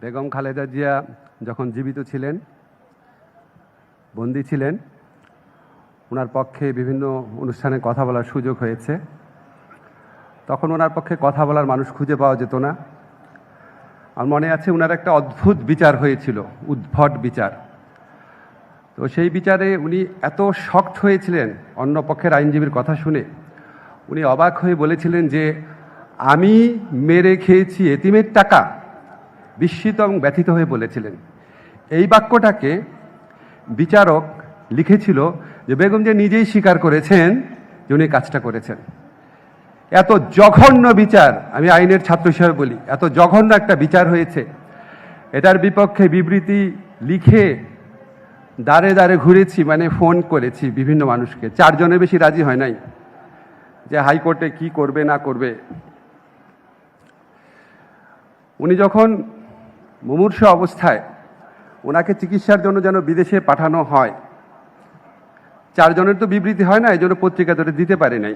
বেগম খালেদা জিয়া যখন জীবিত ছিলেন, বন্দী ছিলেন, ওনার পক্ষে বিভিন্ন অনুষ্ঠানে কথা বলার সুযোগ হয়েছে। তখন ওনার পক্ষে কথা বলার মানুষ খুঁজে পাওয়া যেত না। আমার মনে আছে ওনার একটা অদ্ভুত বিচার হয়েছিল, উদ্ভট বিচার। তো সেই বিচারে উনি এত শকড হয়েছিলেন অন্য পক্ষের আইনজীবীর কথা শুনে, উনি অবাক হয়ে বলেছিলেন যে আমি মেরে খেয়েছি এতিমের টাকা। বিস্মিত এবং ব্যথিত হয়ে বলেছিলেন। এই বাক্যটাকে বিচারক লিখেছিল যে বেগম যে নিজেই স্বীকার করেছেন যে উনি কাজটা করেছেন। এত জঘন্য বিচার, আমি আইনের ছাত্র হিসেবে বলি, এত জঘন্য একটা বিচার হয়েছে, এটার বিপক্ষে বিবৃতি লিখে দাঁড়ে দাঁড়ে ঘুরেছি, মানে ফোন করেছি বিভিন্ন মানুষকে। 4 জনের বেশি রাজি হয় নাই যে হাইকোর্টে কি করবে না করবে। উনি যখন মুমূর্ষ অবস্থায় ওনাকে চিকিৎসার জন্য যেন বিদেশে পাঠানো হয়, 4 জনের তো বিবৃতি হয় না, এই জন্য পত্রিকা ধরে দিতে পারে নাই।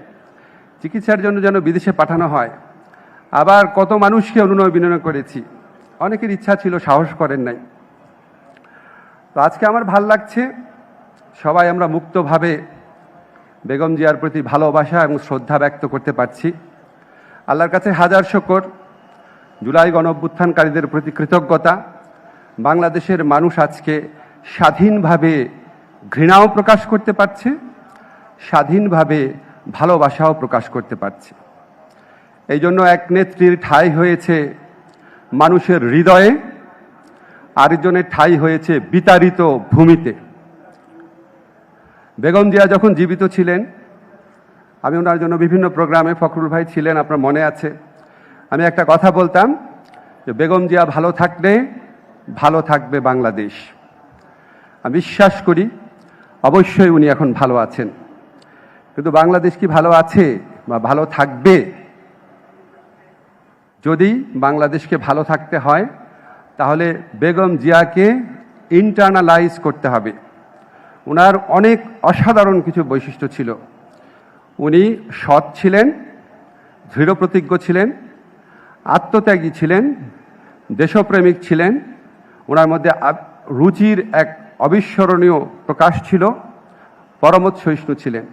চিকিৎসার জন্য যেন বিদেশে পাঠানো হয়। আবার কত মানুষকে অনুনয় বিনয় করেছি, অনেকের ইচ্ছা ছিল, সাহস করেন নাই। তো আজকে আমার ভাল লাগছে, সবাই আমরা মুক্তভাবে বেগম জিয়ার প্রতি ভালোবাসা এবং শ্রদ্ধা ব্যক্ত করতে পারছি। আল্লাহর কাছে হাজার শুকর, জুলাই গণঅভ্যুত্থানকারীদের প্রতি কৃতজ্ঞতা। বাংলাদেশের মানুষ আজকে স্বাধীনভাবে ঘৃণাও প্রকাশ করতে পারছে, স্বাধীনভাবে ভালোবাসাও প্রকাশ করতে পারছে। এই জন্য এক নেত্রীর ঠাঁই হয়েছে মানুষের হৃদয়ে, আরেকজনের ঠাঁই হয়েছে বিতাড়িত ভূমিতে। বেগম জিয়া যখন জীবিত ছিলেন, আমি ওনার জন্য বিভিন্ন প্রোগ্রামে, ফখরুল ভাই ছিলেন, আপনার মনে আছে, আমি একটা কথা বলতাম যে বেগম জিয়া ভালো থাকলে ভালো থাকবে বাংলাদেশ। আমি বিশ্বাস করি অবশ্যই উনি এখন ভালো আছেন, কিন্তু বাংলাদেশ কি ভালো আছে বা ভালো থাকবে? যদি বাংলাদেশকে ভালো থাকতে হয় তাহলে বেগম জিয়াকে ইন্টারনালাইজ করতে হবে। ওনার অনেক অসাধারণ কিছু বৈশিষ্ট্য ছিল। উনি সৎ ছিলেন, দৃঢ়প্রতিজ্ঞ ছিলেন, আত্মত্যাগী ছিলেন, দেশপ্রেমিক ছিলেন। ওনার মধ্যে রুচির এক অবিস্মরণীয় প্রকাশ ছিল, পরমত সহিষ্ণু ছিলেন।